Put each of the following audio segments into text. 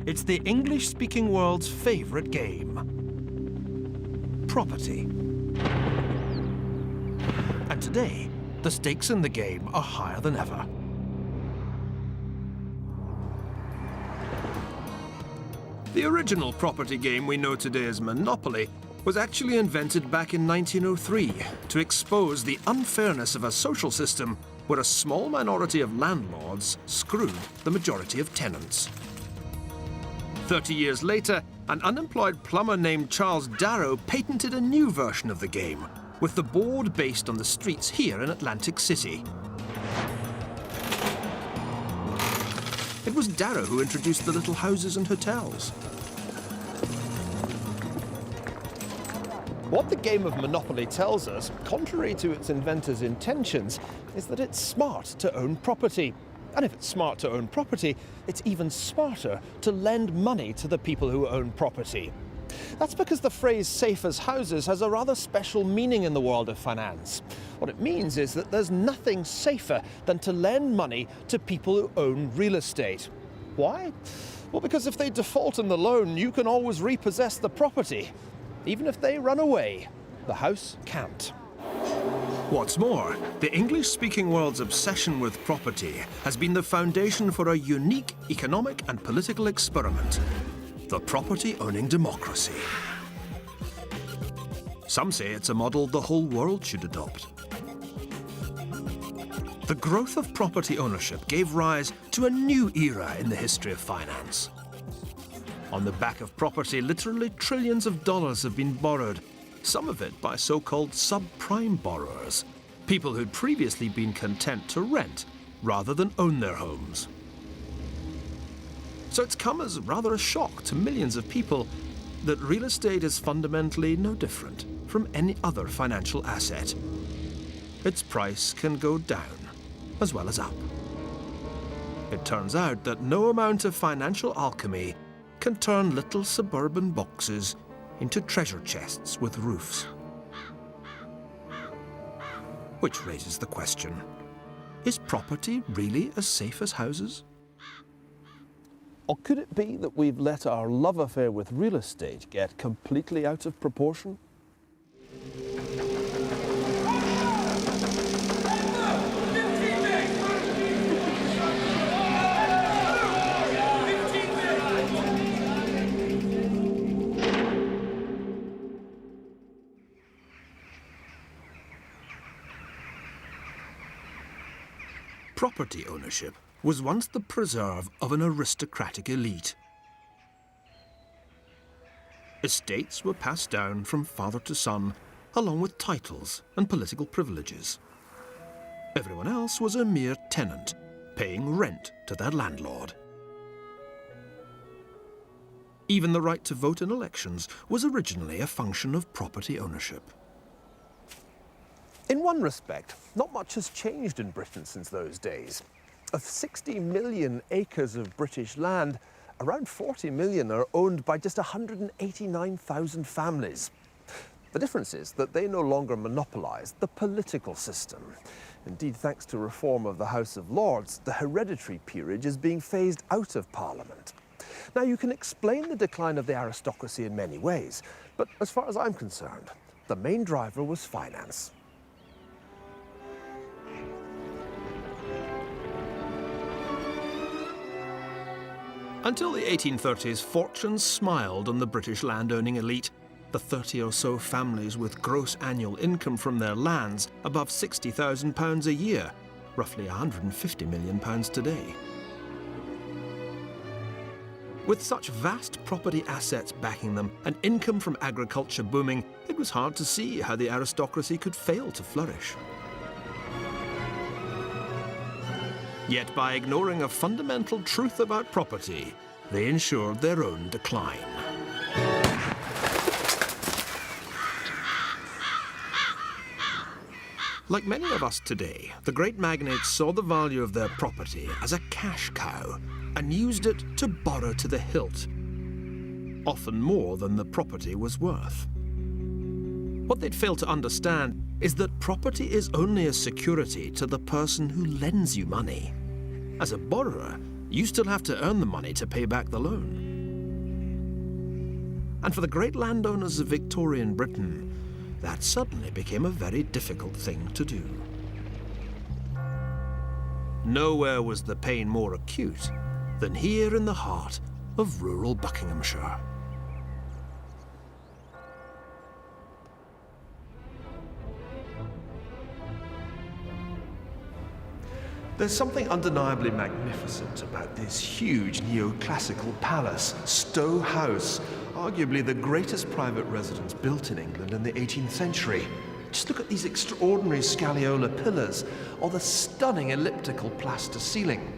It's the English-speaking world's favorite game. Property. And today, the stakes in the game are higher than ever. The original property game we know today as Monopoly was actually invented back in 1903 to expose the unfairness of a social system where a small minority of landlords screwed the majority of tenants. 30 years later, an unemployed plumber named Charles Darrow patented a new version of the game, with the board based on the streets here in Atlantic City. It was Darrow who introduced the little houses and hotels. What the game of Monopoly tells us, contrary to its inventor's intentions, is that it's smart to own property. And if it's smart to own property, it's even smarter to lend money to the people who own property. That's because the phrase safe as houses has a rather special meaning in the world of finance. What it means is that there's nothing safer than to lend money to people who own real estate. Why? Well, because if they default on the loan, you can always repossess the property. Even if they run away, the house can't. What's more, the English-speaking world's obsession with property has been the foundation for a unique economic and political experiment, the property-owning democracy. Some say it's a model the whole world should adopt. The growth of property ownership gave rise to a new era in the history of finance. On the back of property, literally trillions of dollars have been borrowed, some of it by so-called subprime borrowers, people who'd previously been content to rent rather than own their homes. So it's come as rather a shock to millions of people that real estate is fundamentally no different from any other financial asset. Its price can go down as well as up. It turns out that no amount of financial alchemy can turn little suburban boxes into treasure chests with roofs. Which raises the question, is property really as safe as houses? Or could it be that we've let our love affair with real estate get completely out of proportion? Property ownership was once the preserve of an aristocratic elite. Estates were passed down from father to son, along with titles and political privileges. Everyone else was a mere tenant, paying rent to their landlord. Even the right to vote in elections was originally a function of property ownership. In one respect, not much has changed in Britain since those days. Of 60 million acres of British land, around 40 million are owned by just 189,000 families. The difference is that they no longer monopolise the political system. Indeed, thanks to reform of the House of Lords, the hereditary peerage is being phased out of Parliament. Now, you can explain the decline of the aristocracy in many ways, but as far as I'm concerned, the main driver was finance. Until the 1830s, fortunes smiled on the British landowning elite, the 30 or so families with gross annual income from their lands above £60,000 a year, roughly £150 million today. With such vast property assets backing them and income from agriculture booming, it was hard to see how the aristocracy could fail to flourish. Yet by ignoring a fundamental truth about property, they ensured their own decline. Like many of us today, the great magnates saw the value of their property as a cash cow and used it to borrow to the hilt, often more than the property was worth. What they'd failed to understand is that property is only a security to the person who lends you money. As a borrower, you still have to earn the money to pay back the loan. And for the great landowners of Victorian Britain, that suddenly became a very difficult thing to do. Nowhere was the pain more acute than here in the heart of rural Buckinghamshire. There's something undeniably magnificent about this huge neoclassical palace, Stowe House, arguably the greatest private residence built in England in the 18th century. Just look at these extraordinary scagliola pillars, or the stunning elliptical plaster ceiling.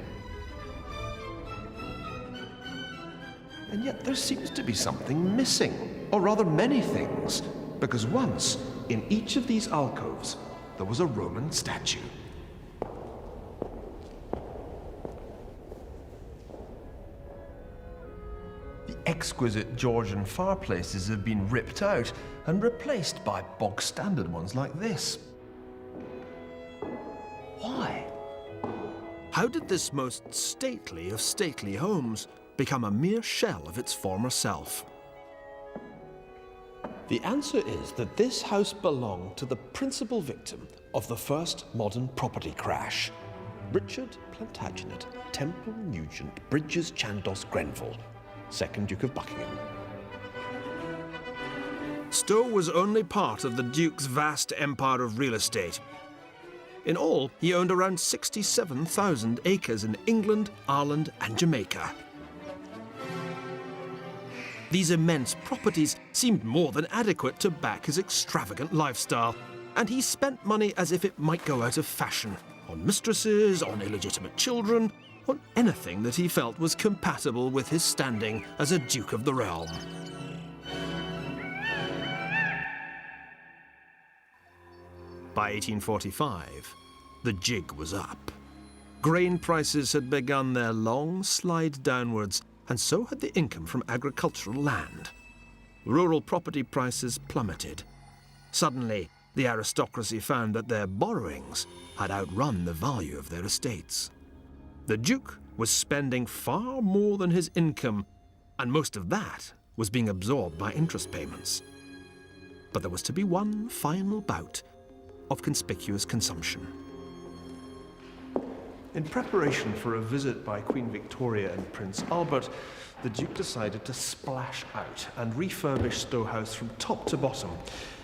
And yet there seems to be something missing, or rather many things, because once, in each of these alcoves, there was a Roman statue. Exquisite Georgian fireplaces have been ripped out and replaced by bog-standard ones like this. Why? How did this most stately of stately homes become a mere shell of its former self? The answer is that this house belonged to the principal victim of the first modern property crash, Richard Plantagenet Temple Nugent Bridges Chandos Grenville, 2nd Duke of Buckingham. Stowe was only part of the Duke's vast empire of real estate. In all, he owned around 67,000 acres in England, Ireland, and Jamaica. These immense properties seemed more than adequate to back his extravagant lifestyle, and he spent money as if it might go out of fashion, on mistresses, on illegitimate children, on anything that he felt was compatible with his standing as a Duke of the realm. By 1845, the jig was up. Grain prices had begun their long slide downwards, and so had the income from agricultural land. Rural property prices plummeted. Suddenly, the aristocracy found that their borrowings had outrun the value of their estates. The Duke was spending far more than his income, and most of that was being absorbed by interest payments. But there was to be one final bout of conspicuous consumption. In preparation for a visit by Queen Victoria and Prince Albert, the Duke decided to splash out and refurbish Stowe House from top to bottom.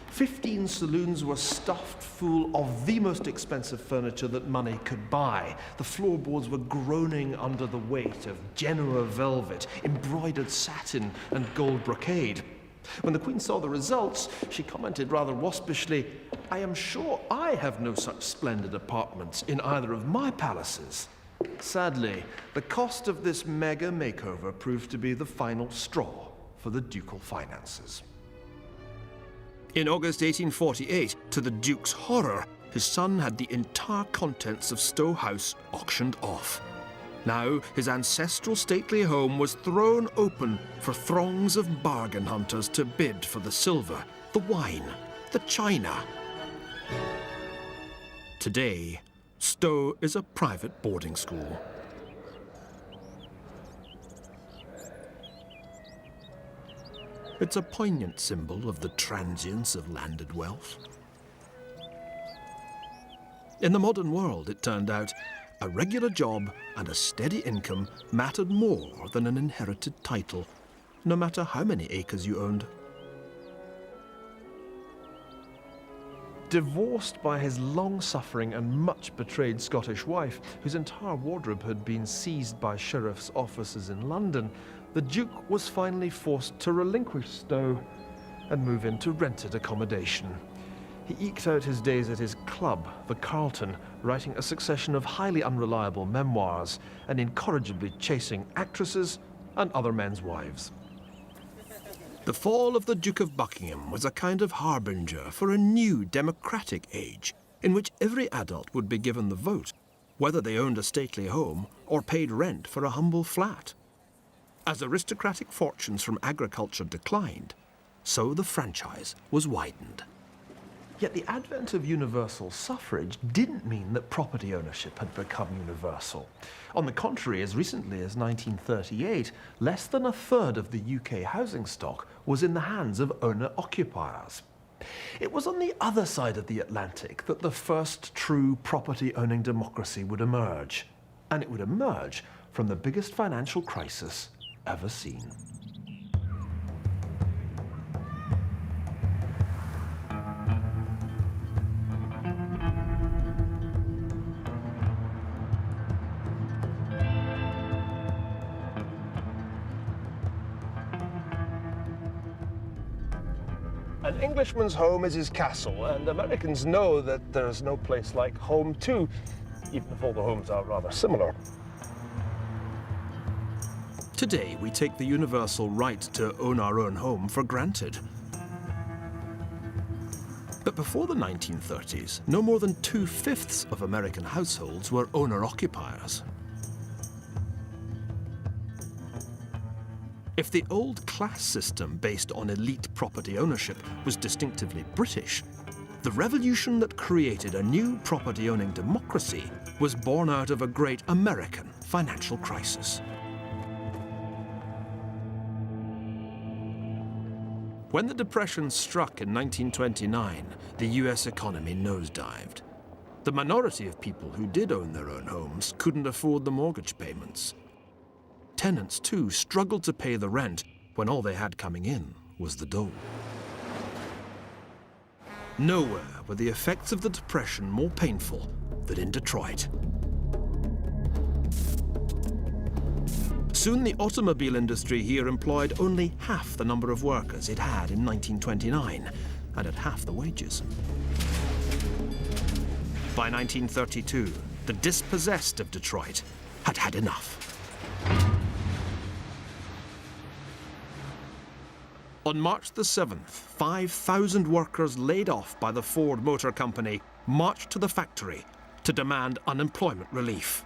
15 saloons were stuffed full of the most expensive furniture that money could buy. The floorboards were groaning under the weight of Genoa velvet, embroidered satin, and gold brocade. When the Queen saw the results, she commented rather waspishly, "I am sure I have no such splendid apartments in either of my palaces." Sadly, the cost of this mega makeover proved to be the final straw for the ducal finances. In August 1848, to the Duke's horror, his son had the entire contents of Stowe House auctioned off. Now, his ancestral stately home was thrown open for throngs of bargain hunters to bid for the silver, the wine, the china. Today, Stowe is a private boarding school. It's a poignant symbol of the transience of landed wealth. In the modern world, it turned out, a regular job and a steady income mattered more than an inherited title, no matter how many acres you owned. Divorced by his long-suffering and much betrayed Scottish wife, whose entire wardrobe had been seized by sheriff's officers in London, the Duke was finally forced to relinquish Stowe and move into rented accommodation. He eked out his days at his club, the Carlton, writing a succession of highly unreliable memoirs and incorrigibly chasing actresses and other men's wives. The fall of the Duke of Buckingham was a kind of harbinger for a new democratic age in which every adult would be given the vote, whether they owned a stately home or paid rent for a humble flat. As aristocratic fortunes from agriculture declined, so the franchise was widened. Yet the advent of universal suffrage didn't mean that property ownership had become universal. On the contrary, as recently as 1938, less than a third of the UK housing stock was in the hands of owner-occupiers. It was on the other side of the Atlantic that the first true property-owning democracy would emerge. And it would emerge from the biggest financial crisis ever seen. An Englishman's home is his castle, and Americans know that there's no place like home too, even if all the homes are rather similar. Today, we take the universal right to own our own home for granted. But before the 1930s, no more than 2/5 of American households were owner-occupiers. If the old class system based on elite property ownership was distinctively British, the revolution that created a new property-owning democracy was born out of a great American financial crisis. When the Depression struck in 1929, the US economy nosedived. The minority of people who did own their own homes couldn't afford the mortgage payments. Tenants, too, struggled to pay the rent when all they had coming in was the dole. Nowhere were the effects of the Depression more painful than in Detroit. Soon the automobile industry here employed only half the number of workers it had in 1929, and at half the wages. By 1932, the dispossessed of Detroit had had enough. On March the 7th, 5,000 workers laid off by the Ford Motor Company marched to the factory to demand unemployment relief.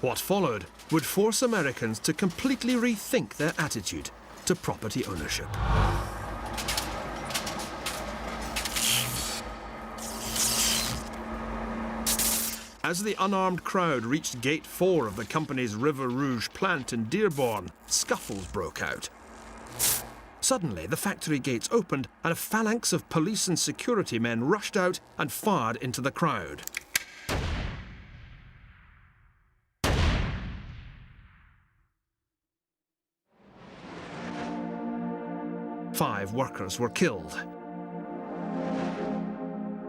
What followed would force Americans to completely rethink their attitude to property ownership. As the unarmed crowd reached Gate 4 of the company's River Rouge plant in Dearborn, scuffles broke out. Suddenly, the factory gates opened and a phalanx of police and security men rushed out and fired into the crowd. Five workers were killed.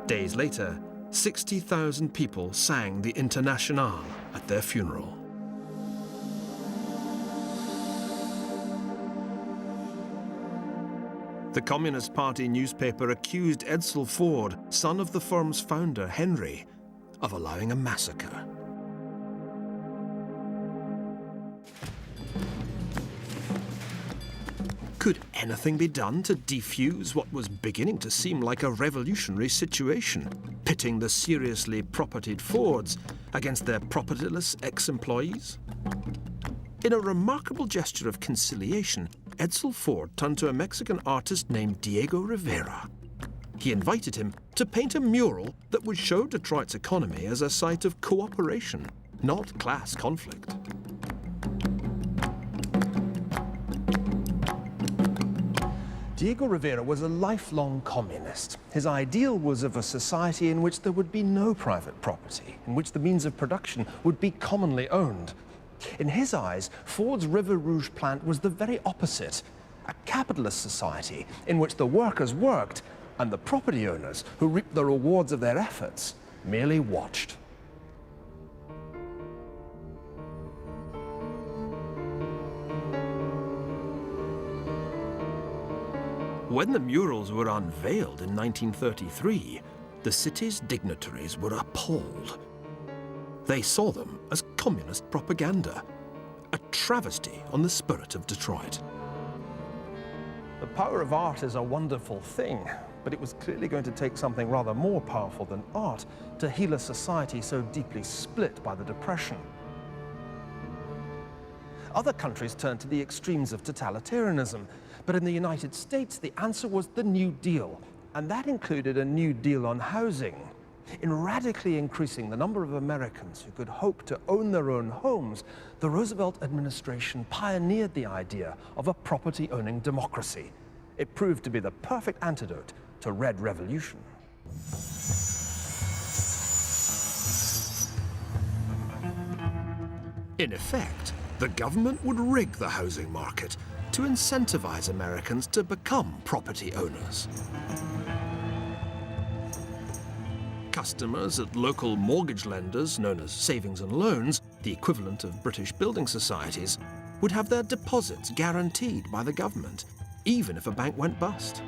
Days later, 60,000 people sang the Internationale at their funeral. The Communist Party newspaper accused Edsel Ford, son of the firm's founder, Henry, of allowing a massacre. Could anything be done to defuse what was beginning to seem like a revolutionary situation, pitting the seriously propertied Fords against their propertyless ex-employees? In a remarkable gesture of conciliation, Edsel Ford turned to a Mexican artist named Diego Rivera. He invited him to paint a mural that would show Detroit's economy as a site of cooperation, not class conflict. Diego Rivera was a lifelong communist. His ideal was of a society in which there would be no private property, in which the means of production would be commonly owned. In his eyes, Ford's River Rouge plant was the very opposite, a capitalist society in which the workers worked and the property owners, who reaped the rewards of their efforts, merely watched. When the murals were unveiled in 1933, the city's dignitaries were appalled. They saw them as communist propaganda, a travesty on the spirit of Detroit. The power of art is a wonderful thing, but it was clearly going to take something rather more powerful than art to heal a society so deeply split by the Depression. Other countries turned to the extremes of totalitarianism, But in the United States, the answer was the New Deal, and that included a New Deal on housing. In radically increasing the number of Americans who could hope to own their own homes, the Roosevelt administration pioneered the idea of a property-owning democracy. It proved to be the perfect antidote to Red Revolution. In effect, the government would rig the housing market to incentivize Americans to become property owners. Customers at local mortgage lenders, known as savings and loans, the equivalent of British building societies, would have their deposits guaranteed by the government, even if a bank went bust.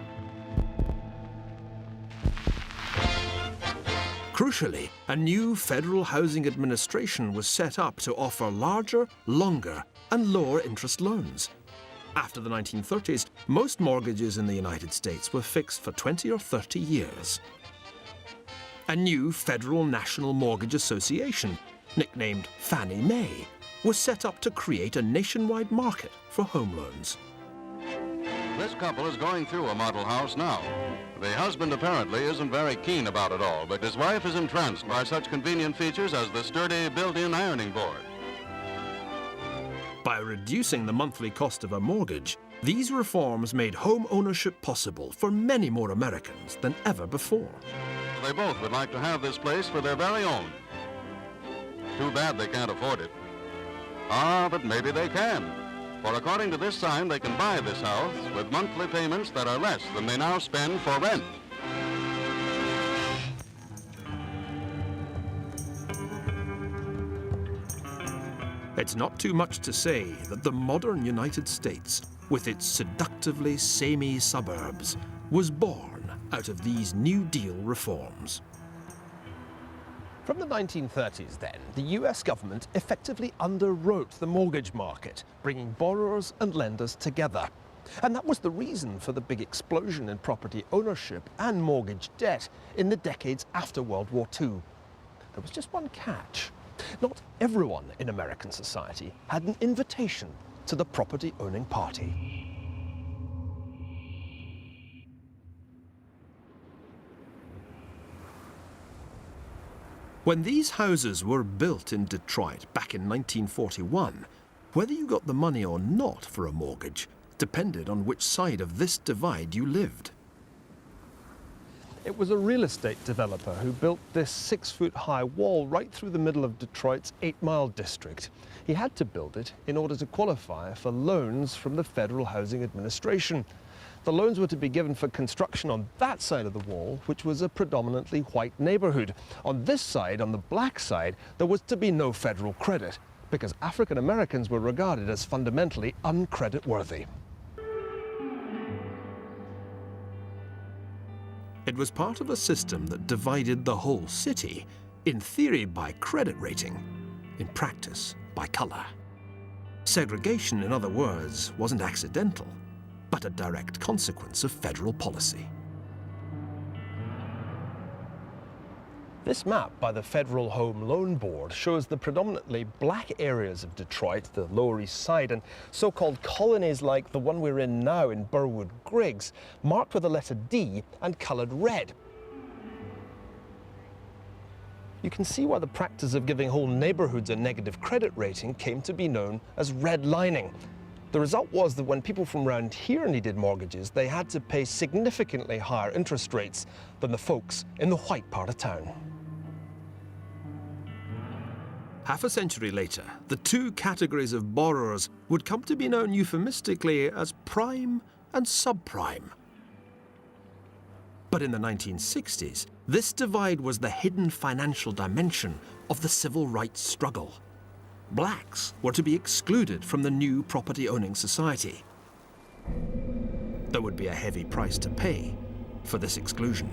Crucially, a new federal housing administration was set up to offer larger, longer, and lower interest loans. After the 1930s, most mortgages in the United States were fixed for 20 or 30 years. A new Federal National Mortgage Association, nicknamed Fannie Mae, was set up to create a nationwide market for home loans. This couple is going through a model house now. The husband apparently isn't very keen about it all, but his wife is entranced by such convenient features as the sturdy built-in ironing board. By reducing the monthly cost of a mortgage, these reforms made home ownership possible for many more Americans than ever before. They both would like to have this place for their very own. Too bad they can't afford it. Ah, but maybe they can. For according to this sign, they can buy this house with monthly payments that are less than they now spend for rent. It's not too much to say that the modern United States, with its seductively samey suburbs, was born out of these New Deal reforms. From the 1930s then, the US government effectively underwrote the mortgage market, bringing borrowers and lenders together. And that was the reason for the big explosion in property ownership and mortgage debt in the decades after World War II. There was just one catch. Not everyone in American society had an invitation to the property-owning party. When these houses were built in Detroit back in 1941, whether you got the money or not for a mortgage depended on which side of this divide you lived. It was a real estate developer who built this 6-foot-high wall right through the middle of Detroit's 8-Mile district. He had to build it in order to qualify for loans from the Federal Housing Administration. The loans were to be given for construction on that side of the wall, which was a predominantly white neighborhood. On this side, on the black side, there was to be no federal credit, because African Americans were regarded as fundamentally uncreditworthy. It was part of a system that divided the whole city, in theory by credit rating, in practice by color. Segregation, in other words, wasn't accidental, but a direct consequence of federal policy. This map by the Federal Home Loan Board shows the predominantly black areas of Detroit, the Lower East Side, and so-called colonies like the one we're in now in Burwood Griggs, marked with the letter D and coloured red. You can see why the practice of giving whole neighbourhoods a negative credit rating came to be known as redlining. The result was that when people from around here needed mortgages, they had to pay significantly higher interest rates than the folks in the white part of town. Half a century later, the two categories of borrowers would come to be known euphemistically as prime and subprime. But in the 1960s, this divide was the hidden financial dimension of the civil rights struggle. Blacks were to be excluded from the new property-owning society. There would be a heavy price to pay for this exclusion.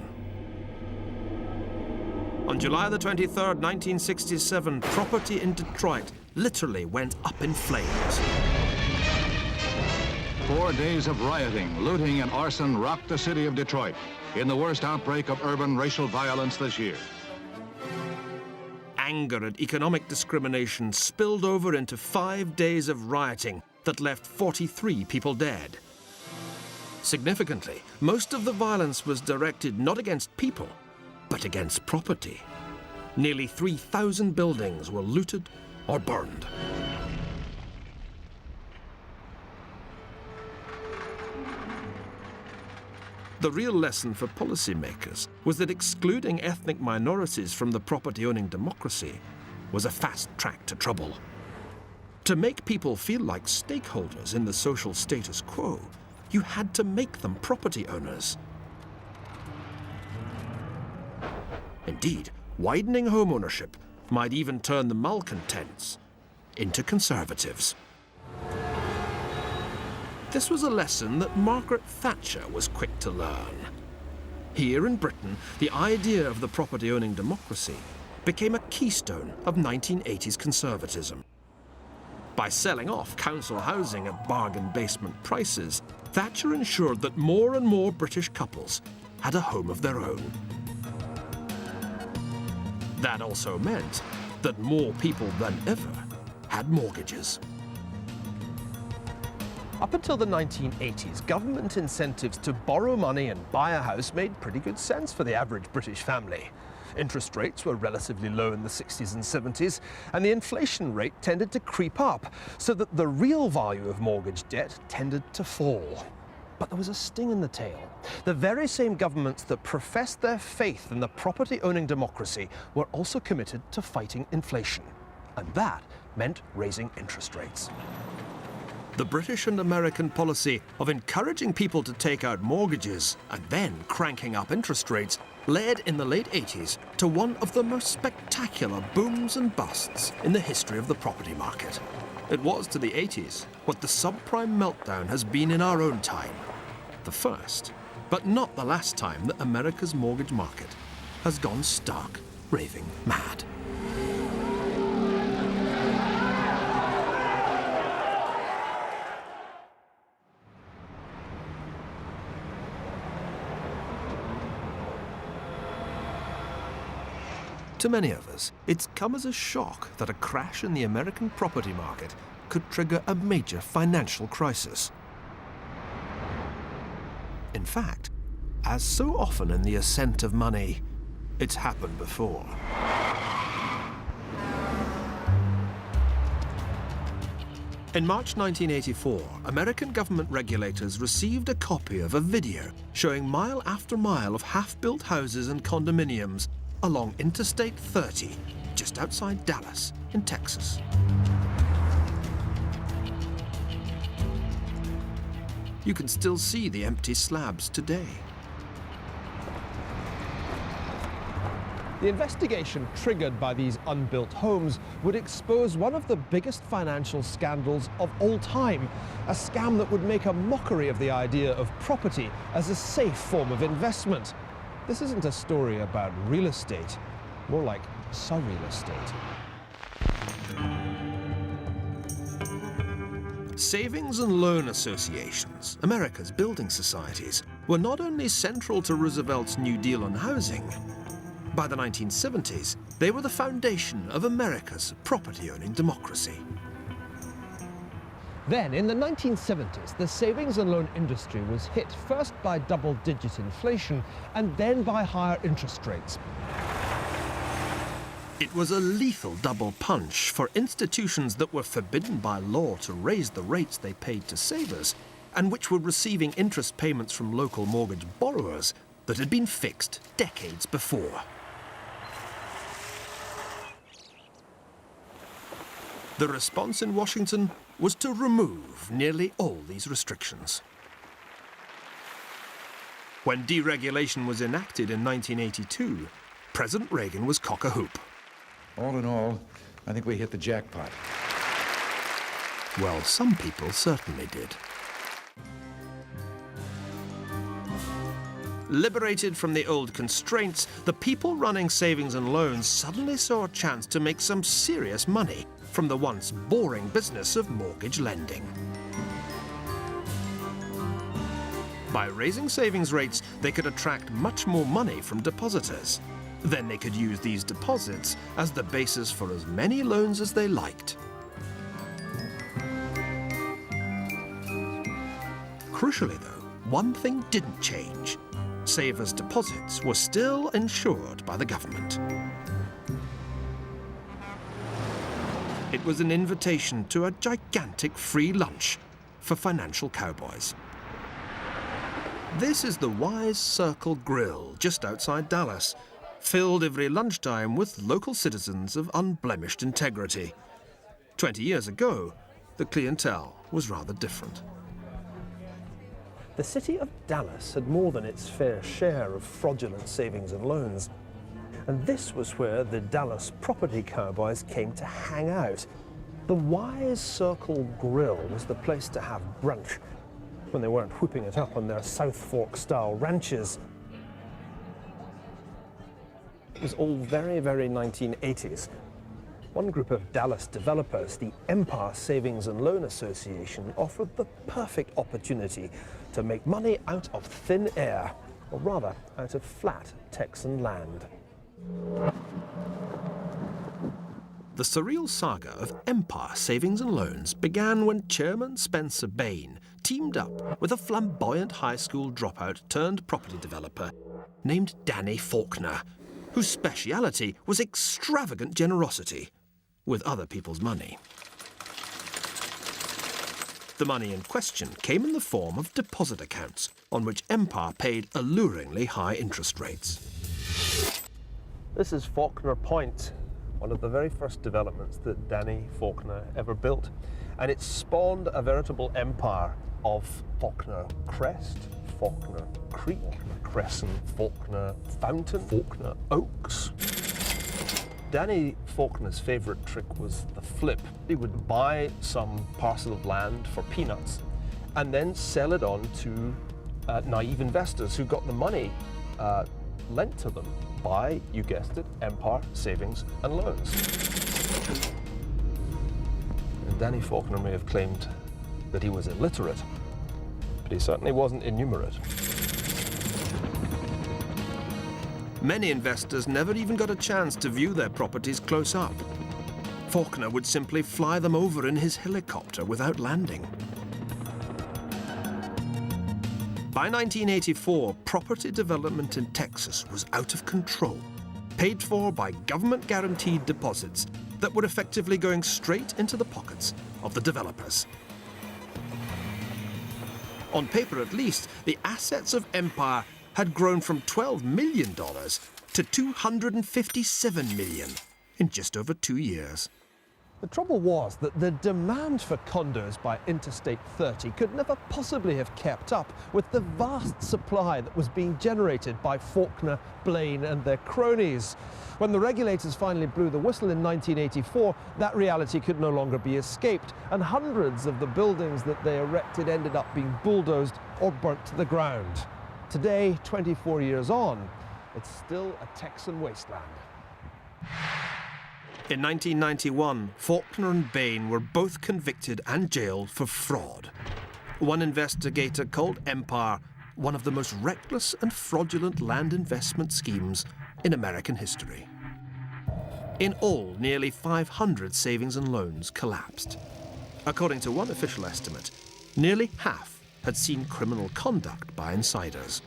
On July the 23rd, 1967, property in Detroit literally went up in flames. 4 days of rioting, looting, and arson rocked the city of Detroit in the worst outbreak of urban racial violence this year. Anger at economic discrimination spilled over into 5 days of rioting that left 43 people dead. Significantly, most of the violence was directed not against people, but against property. Nearly 3,000 buildings were looted or burned. The real lesson for policymakers was that excluding ethnic minorities from the property-owning democracy was a fast track to trouble. To make people feel like stakeholders in the social status quo, you had to make them property owners. Indeed, widening home ownership might even turn the malcontents into conservatives. This was a lesson that Margaret Thatcher was quick to learn. Here in Britain, the idea of the property-owning democracy became a keystone of 1980s conservatism. By selling off council housing at bargain basement prices, Thatcher ensured that more and more British couples had a home of their own. That also meant that more people than ever had mortgages. Up until the 1980s, government incentives to borrow money and buy a house made pretty good sense for the average British family. Interest rates were relatively low in the 60s and 70s, and the inflation rate tended to creep up, so that the real value of mortgage debt tended to fall. But there was a sting in the tail. The very same governments that professed their faith in the property-owning democracy were also committed to fighting inflation. And that meant raising interest rates. The British and American policy of encouraging people to take out mortgages and then cranking up interest rates led in the late 80s to one of the most spectacular booms and busts in the history of the property market. It was to the 80s what the subprime meltdown has been in our own time. The first, but not the last time that America's mortgage market has gone stark, raving mad. To many of us, it's come as a shock that a crash in the American property market could trigger a major financial crisis. In fact, as so often in the Ascent of Money, it's happened before. In March 1984, American government regulators received a copy of a video showing mile after mile of half-built houses and condominiums along Interstate 30, just outside Dallas, in Texas. You can still see the empty slabs today. The investigation triggered by these unbuilt homes would expose one of the biggest financial scandals of all time, a scam that would make a mockery of the idea of property as a safe form of investment. This isn't a story about real estate, more like surreal estate. Savings and loan associations, America's building societies, were not only central to Roosevelt's New Deal on housing. By the 1970s, they were the foundation of America's property-owning democracy. Then, in the 1970s, the savings and loan industry was hit first by double-digit inflation and then by higher interest rates. It was a lethal double punch for institutions that were forbidden by law to raise the rates they paid to savers, and which were receiving interest payments from local mortgage borrowers that had been fixed decades before. The response in Washington was to remove nearly all these restrictions. When deregulation was enacted in 1982, President Reagan was cock-a-hoop. All in all, I think we hit the jackpot. Well, some people certainly did. Liberated from the old constraints, the people running savings and loans suddenly saw a chance to make some serious money from the once boring business of mortgage lending. By raising savings rates, they could attract much more money from depositors. Then they could use these deposits as the basis for as many loans as they liked. Crucially, though, one thing didn't change. Savers' deposits were still insured by the government. It was an invitation to a gigantic free lunch for financial cowboys. This is the Wise Circle Grill just outside Dallas, filled every lunchtime with local citizens of unblemished integrity. 20 years ago, the clientele was rather different. The city of Dallas had more than its fair share of fraudulent savings and loans. And this was where the Dallas property cowboys came to hang out. The Wise Circle Grill was the place to have brunch when they weren't whooping it up on their South Fork-style ranches. It was all very, very 1980s. One group of Dallas developers, the Empire Savings and Loan Association, offered the perfect opportunity to make money out of thin air, or rather, out of flat Texan land. The surreal saga of Empire Savings and Loans began when Chairman Spencer Bain teamed up with a flamboyant high school dropout turned property developer named Danny Faulkner, whose speciality was extravagant generosity with other people's money. The money in question came in the form of deposit accounts on which Empire paid alluringly high interest rates. This is Faulkner Point, one of the very first developments that Danny Faulkner ever built. And it spawned a veritable empire of Faulkner Crest, Faulkner Creek, Crescent, Faulkner Fountain, Faulkner Oaks. Danny Faulkner's favourite trick was the flip. He would buy some parcel of land for peanuts and then sell it on to naive investors who got the money lent to them by, you guessed it, Empire Savings and Loans. And Danny Faulkner may have claimed that he was illiterate, but he certainly wasn't innumerate. Many investors never even got a chance to view their properties close up. Faulkner would simply fly them over in his helicopter without landing. By 1984, property development in Texas was out of control, paid for by government-guaranteed deposits that were effectively going straight into the pockets of the developers. On paper, at least, the assets of Empire had grown from $12 million to $257 million in just over 2 years. The trouble was that the demand for condos by Interstate 30 could never possibly have kept up with the vast supply that was being generated by Faulkner, Blaine and their cronies. When the regulators finally blew the whistle in 1984, that reality could no longer be escaped, and hundreds of the buildings that they erected ended up being bulldozed or burnt to the ground. Today, 24 years on, it's still a Texan wasteland. In 1991, Faulkner and Bain were both convicted and jailed for fraud. One investigator called Empire one of the most reckless and fraudulent land investment schemes in American history. In all, nearly 500 savings and loans collapsed. According to one official estimate, nearly half had seen criminal conduct by insiders.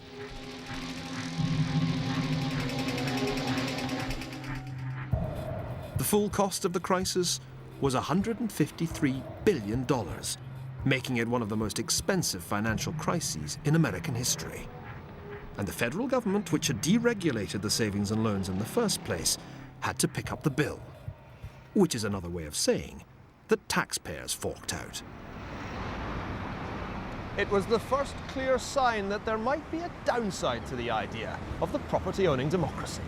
The full cost of the crisis was $153 billion, making it one of the most expensive financial crises in American history. And the federal government, which had deregulated the savings and loans in the first place, had to pick up the bill, which is another way of saying that taxpayers forked out. It was the first clear sign that there might be a downside to the idea of the property-owning democracy.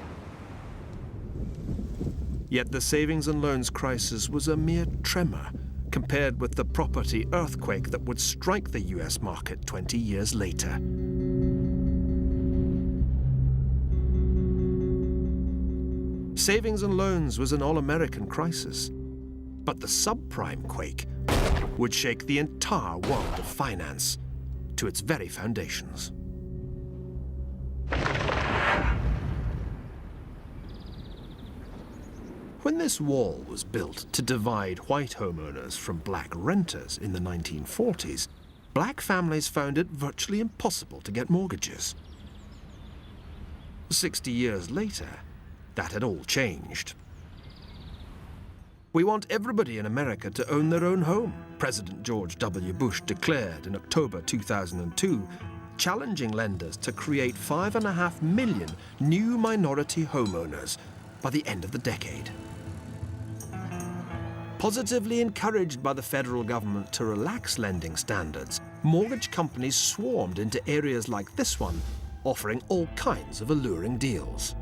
Yet the savings and loans crisis was a mere tremor compared with the property earthquake that would strike the US market 20 years later. Savings and loans was an all-American crisis, but the subprime quake would shake the entire world of finance to its very foundations. When this wall was built to divide white homeowners from black renters in the 1940s, black families found it virtually impossible to get mortgages. 60 years later, that had all changed. We want everybody in America to own their own home, President George W. Bush declared in October 2002, challenging lenders to create 5.5 million new minority homeowners by the end of the decade. Positively encouraged by the federal government to relax lending standards, mortgage companies swarmed into areas like this one, offering all kinds of alluring deals.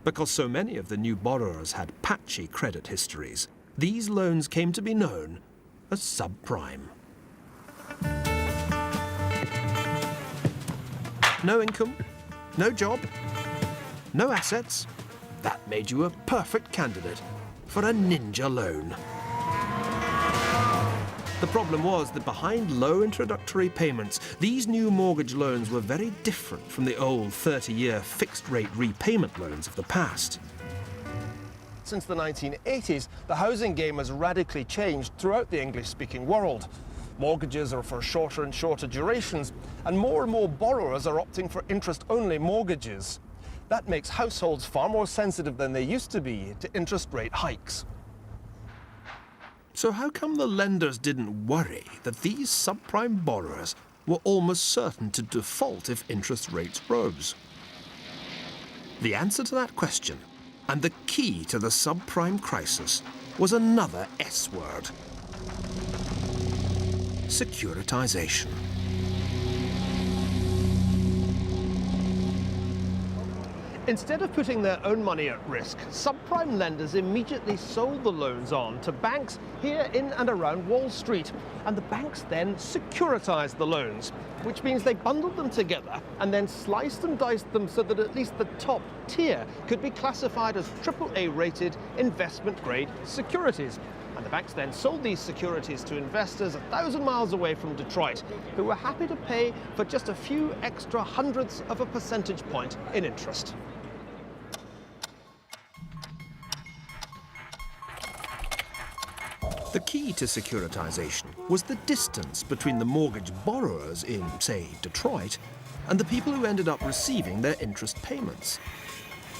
Because so many of the new borrowers had patchy credit histories, these loans came to be known as subprime. No income, no job, no assets. That made you a perfect candidate for a ninja loan. The problem was that behind low introductory payments, these new mortgage loans were very different from the old 30-year fixed-rate repayment loans of the past. Since the 1980s, the housing game has radically changed throughout the English-speaking world. Mortgages are for shorter and shorter durations, and more borrowers are opting for interest-only mortgages. That makes households far more sensitive than they used to be to interest rate hikes. So how come the lenders didn't worry that these subprime borrowers were almost certain to default if interest rates rose? The answer to that question, and the key to the subprime crisis, was another S word: securitization. Instead of putting their own money at risk, subprime lenders immediately sold the loans on to banks here in and around Wall Street. And the banks then securitized the loans, which means they bundled them together and then sliced and diced them so that at least the top tier could be classified as AAA-rated investment-grade securities. And the banks then sold these securities to investors 1,000 miles away from Detroit, who were happy to pay for just a few extra hundredths of a percentage point in interest. The key to securitization was the distance between the mortgage borrowers in, say, Detroit, and the people who ended up receiving their interest payments.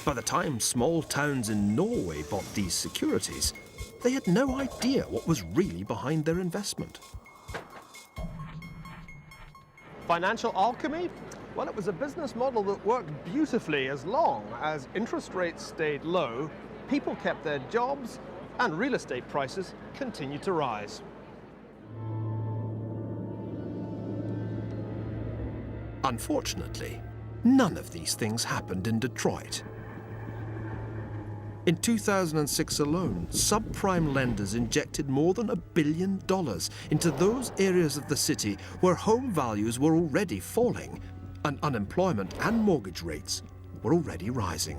By the time small towns in Norway bought these securities, they had no idea what was really behind their investment. Financial alchemy? Well, it was a business model that worked beautifully as long as interest rates stayed low, people kept their jobs, and real estate prices continued to rise. Unfortunately, none of these things happened in Detroit. In 2006 alone, subprime lenders injected more than $1 billion into those areas of the city where home values were already falling and unemployment and mortgage rates were already rising.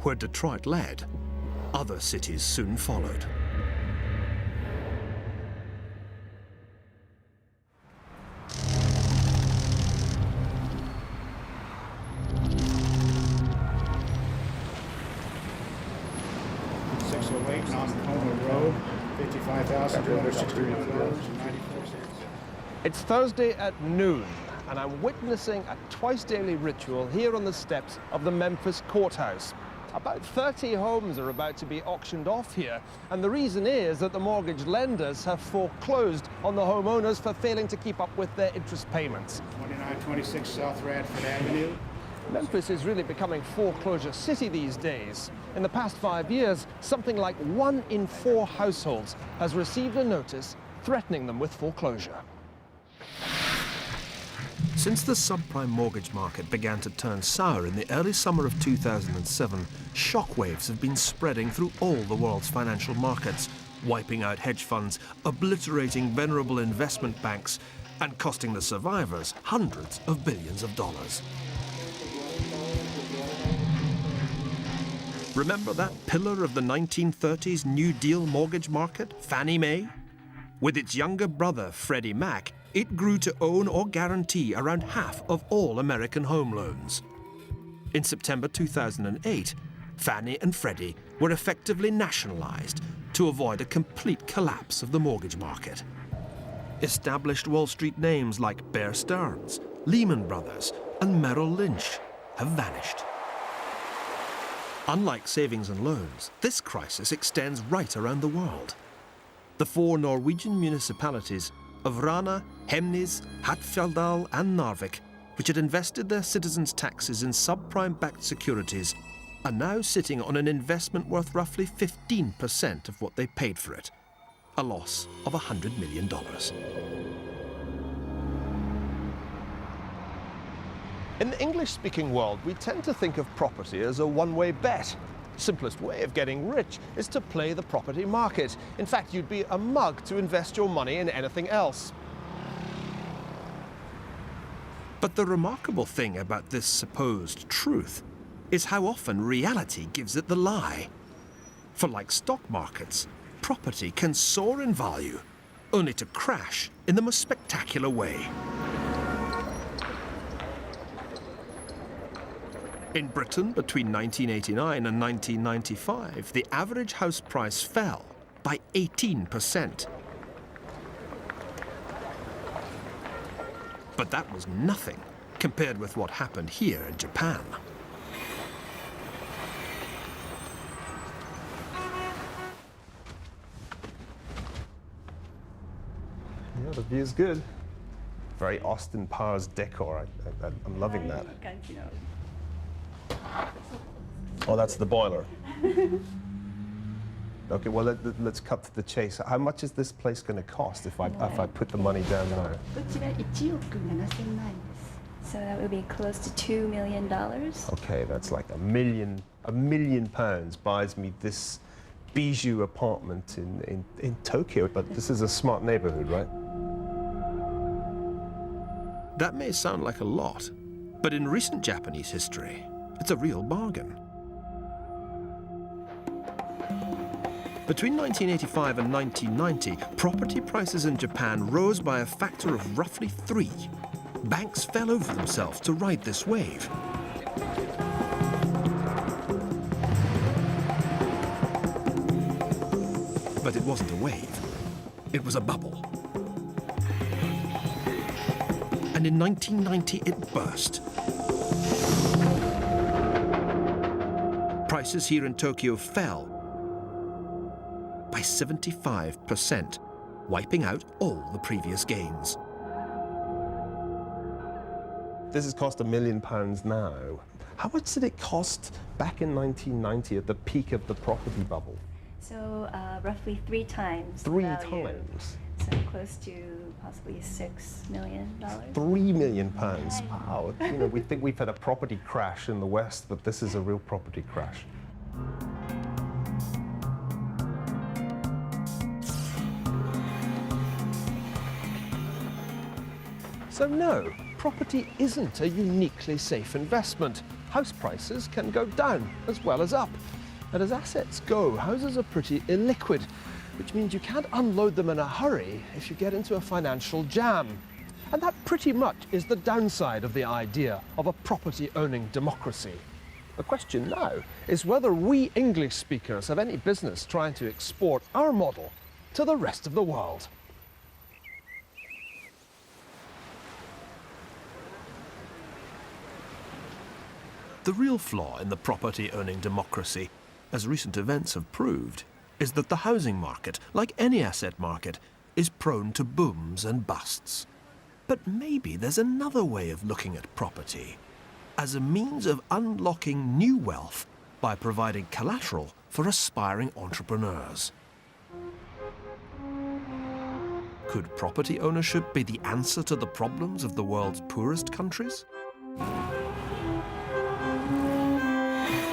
Where Detroit led, other cities soon followed. It's Thursday at noon, and I'm witnessing a twice-daily ritual here on the steps of the Memphis courthouse. About 30 homes are about to be auctioned off here, and the reason is that the mortgage lenders have foreclosed on the homeowners for failing to keep up with their interest payments. 2926 South Radford Avenue. Memphis is really becoming foreclosure city these days. In the past 5 years, something like 1 in 4 households has received a notice threatening them with foreclosure. Since the subprime mortgage market began to turn sour in the early summer of 2007, shockwaves have been spreading through all the world's financial markets, wiping out hedge funds, obliterating venerable investment banks, and costing the survivors hundreds of billions of dollars. Remember that pillar of the 1930s New Deal mortgage market, Fannie Mae? With its younger brother, Freddie Mac, it grew to own or guarantee around half of all American home loans. In September 2008, Fannie and Freddie were effectively nationalised to avoid a complete collapse of the mortgage market. Established Wall Street names like Bear Stearns, Lehman Brothers, and Merrill Lynch have vanished. Unlike savings and loans, this crisis extends right around the world. The 4 Norwegian municipalities of Rana, Hemnes, Hattfjelldal and Narvik, which had invested their citizens' taxes in subprime-backed securities, are now sitting on an investment worth roughly 15% of what they paid for it, a loss of $100 million. In the English-speaking world, we tend to think of property as a one-way bet. Simplest way of getting rich is to play the property market. In fact, you'd be a mug to invest your money in anything else. But the remarkable thing about this supposed truth is how often reality gives it the lie. For like stock markets, property can soar in value, only to crash in the most spectacular way. In Britain, between 1989 and 1995, the average house price fell by 18%. But that was nothing compared with what happened here in Japan. Yeah, the view's good. Very Austin Powers decor. I'm loving that. Oh, that's the boiler. Okay, well, let's cut to the chase. How much is this place going to cost if I put the money down now? So that would be close to $2 million. Okay, that's like a million pounds buys me this bijou apartment in Tokyo, but this is a smart neighborhood, right? That may sound like a lot, but in recent Japanese history, it's a real bargain. Between 1985 and 1990, property prices in Japan rose by a factor of roughly 3. Banks fell over themselves to ride this wave. But it wasn't a wave, it was a bubble. And in 1990, it burst. Prices here in Tokyo fell by 75%, wiping out all the previous gains. This has cost £1 million now. How much did it cost back in 1990 at the peak of the property bubble? So roughly 3 times. 3 value. times. So close to possibly $6 million. £3 million. Wow. You know, we think we've had a property crash in the West, but this is a real property crash. So no, property isn't a uniquely safe investment. House prices can go down as well as up. And as assets go, houses are pretty illiquid, which means you can't unload them in a hurry if you get into a financial jam. And that pretty much is the downside of the idea of a property-owning democracy. The question now is whether we English speakers have any business trying to export our model to the rest of the world. The real flaw in the property-owning democracy, as recent events have proved, is that the housing market, like any asset market, is prone to booms and busts. But maybe there's another way of looking at property, as a means of unlocking new wealth by providing collateral for aspiring entrepreneurs. Could property ownership be the answer to the problems of the world's poorest countries?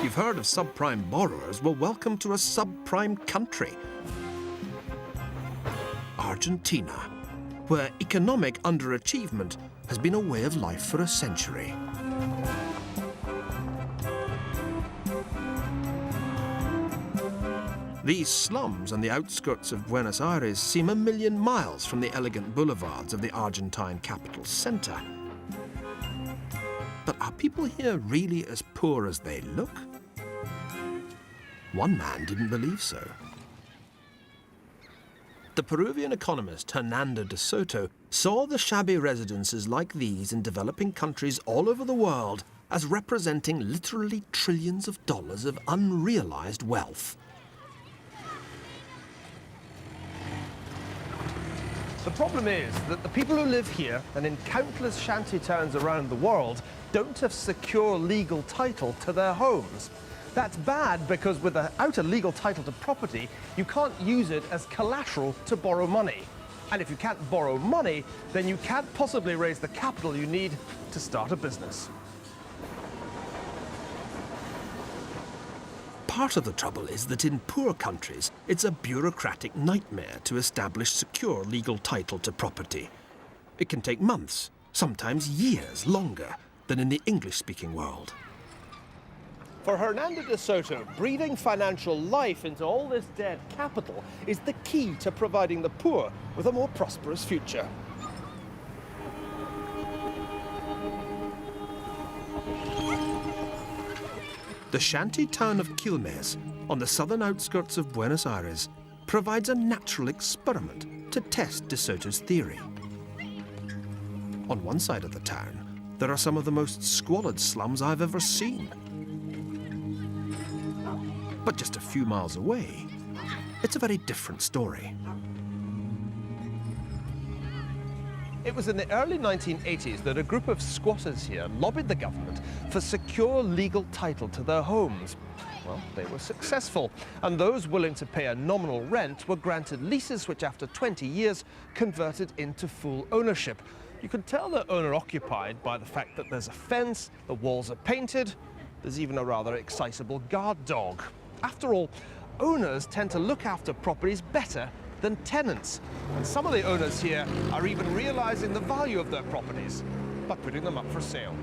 You've heard of subprime borrowers. Well, welcome to a subprime country. Argentina, where economic underachievement has been a way of life for a century. These slums on the outskirts of Buenos Aires seem a million miles from the elegant boulevards of the Argentine capital center. But are people here really as poor as they look? One man didn't believe so. The Peruvian economist Hernando de Soto saw the shabby residences like these in developing countries all over the world as representing literally trillions of dollars of unrealized wealth. The problem is that the people who live here and in countless shanty towns around the world don't have secure legal title to their homes. That's bad because without a legal title to property, you can't use it as collateral to borrow money. And if you can't borrow money, then you can't possibly raise the capital you need to start a business. Part of the trouble is that in poor countries, it's a bureaucratic nightmare to establish secure legal title to property. It can take months, sometimes years longer than in the English-speaking world. For Hernando de Soto, breathing financial life into all this dead capital is the key to providing the poor with a more prosperous future. The shanty town of Quilmes, on the southern outskirts of Buenos Aires, provides a natural experiment to test De Soto's theory. On one side of the town, there are some of the most squalid slums I've ever seen. But just a few miles away, it's a very different story. It was in the early 1980s that a group of squatters here lobbied the government for secure legal title to their homes. Well, they were successful, and those willing to pay a nominal rent were granted leases which after 20 years converted into full ownership. You can tell they're owner-occupied by the fact that there's a fence, the walls are painted, there's even a rather excitable guard dog. After all, owners tend to look after properties better than tenants. And some of the owners here are even realizing the value of their properties by putting them up for sale.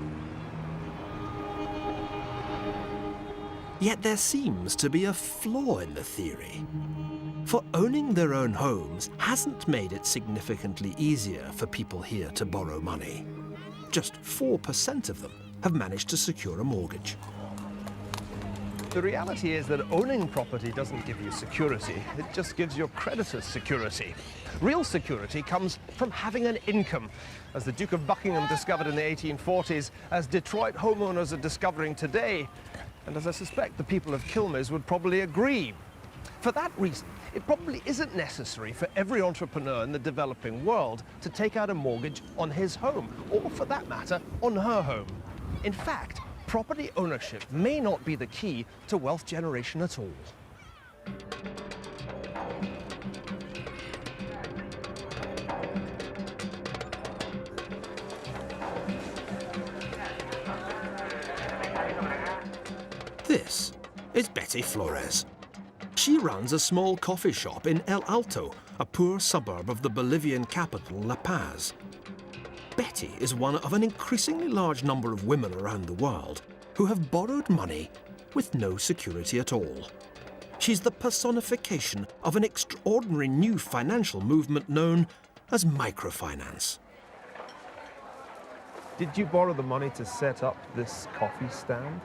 Yet there seems to be a flaw in the theory. For owning their own homes hasn't made it significantly easier for people here to borrow money. Just 4% of them have managed to secure a mortgage. The reality is that owning property doesn't give you security, it just gives your creditors security. Real security comes from having an income, as the Duke of Buckingham discovered in the 1840s, as Detroit homeowners are discovering today, and as I suspect the people of Quilmes would probably agree. For that reason, it probably isn't necessary for every entrepreneur in the developing world to take out a mortgage on his home, or for that matter, on her home. In fact, property ownership may not be the key to wealth generation at all. This is Betty Flores. She runs a small coffee shop in El Alto, a poor suburb of the Bolivian capital, La Paz. Betty is one of an increasingly large number of women around the world who have borrowed money with no security at all. She's the personification of an extraordinary new financial movement known as microfinance. Did you borrow the money to set up this coffee stand?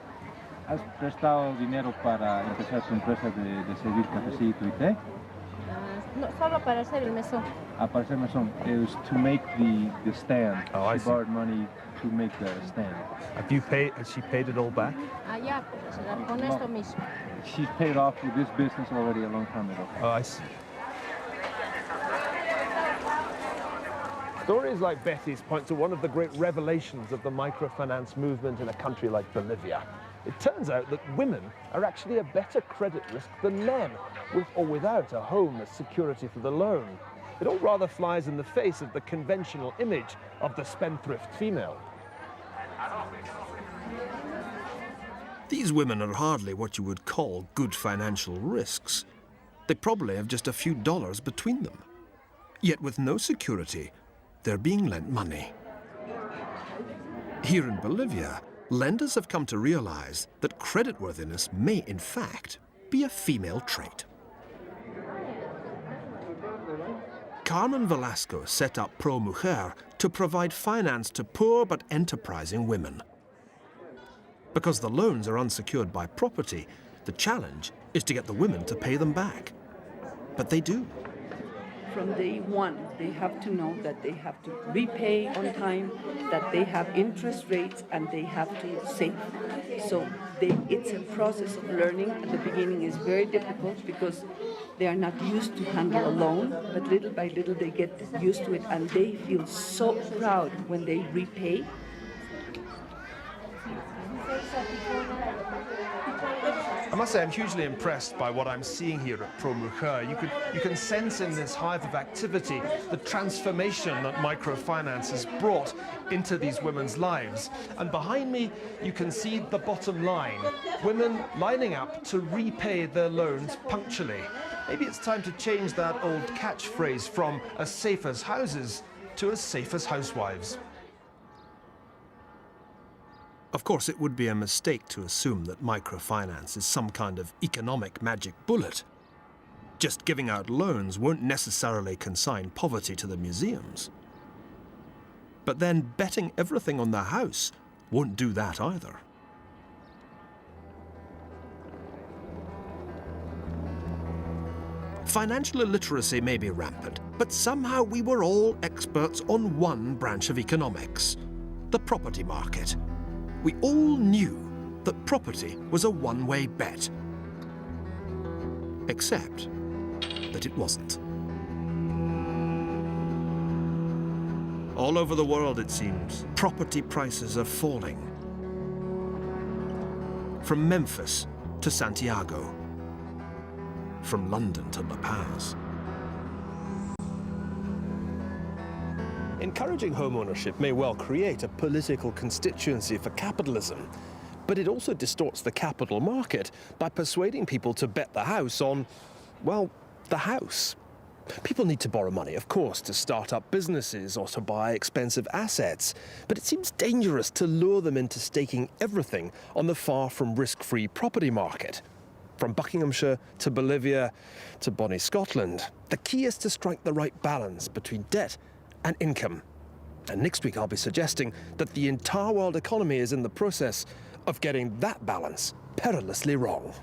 ¿Has prestado dinero para empezar tu empresa de servir cafecito y té? No, solo para hacer el mesón. Para hacer mesón. It was to make the stand. Oh, I she see. borrowed money to make the stand. Has she paid it all back? Ya, con esto mismo. She's paid off with this business already a long time ago. Oh, I see. Stories like Betty's point to one of the great revelations of the microfinance movement in a country like Bolivia. It turns out that women are actually a better credit risk than men, with or without a home as security for the loan. It all rather flies in the face of the conventional image of the spendthrift female. These women are hardly what you would call good financial risks. They probably have just a few dollars between them. Yet with no security, they're being lent money. Here in Bolivia, lenders have come to realize that creditworthiness may, in fact, be a female trait. Carmen Velasco set up Pro Mujer to provide finance to poor but enterprising women. Because the loans are unsecured by property, the challenge is to get the women to pay them back. But they do. From day one, they have to know that they have to repay on time, that they have interest rates, and they have to save. So it's a process of learning. At the beginning is very difficult because they are not used to handle a loan, but little by little they get used to it, and they feel so proud when they repay. I must say I'm hugely impressed by what I'm seeing here at Pro Mujer. You can sense in this hive of activity the transformation that microfinance has brought into these women's lives. And behind me, you can see the bottom line. Women lining up to repay their loans punctually. Maybe it's time to change that old catchphrase from as safe as houses to as safe as housewives. Of course, it would be a mistake to assume that microfinance is some kind of economic magic bullet. Just giving out loans won't necessarily consign poverty to the museums. But then betting everything on the house won't do that either. Financial illiteracy may be rampant, but somehow we were all experts on one branch of economics, the property market. We all knew that property was a one-way bet. Except that it wasn't. All over the world, it seems, property prices are falling. From Memphis to Santiago. From London to La Paz. Encouraging home ownership may well create a political constituency for capitalism, but it also distorts the capital market by persuading people to bet the house on, well, the house. People need to borrow money, of course, to start up businesses or to buy expensive assets, but it seems dangerous to lure them into staking everything on the far from risk-free property market. From Buckinghamshire to Bolivia to Bonnie, Scotland, the key is to strike the right balance between debt and income. And next week I'll be suggesting that the entire world economy is in the process of getting that balance perilously wrong.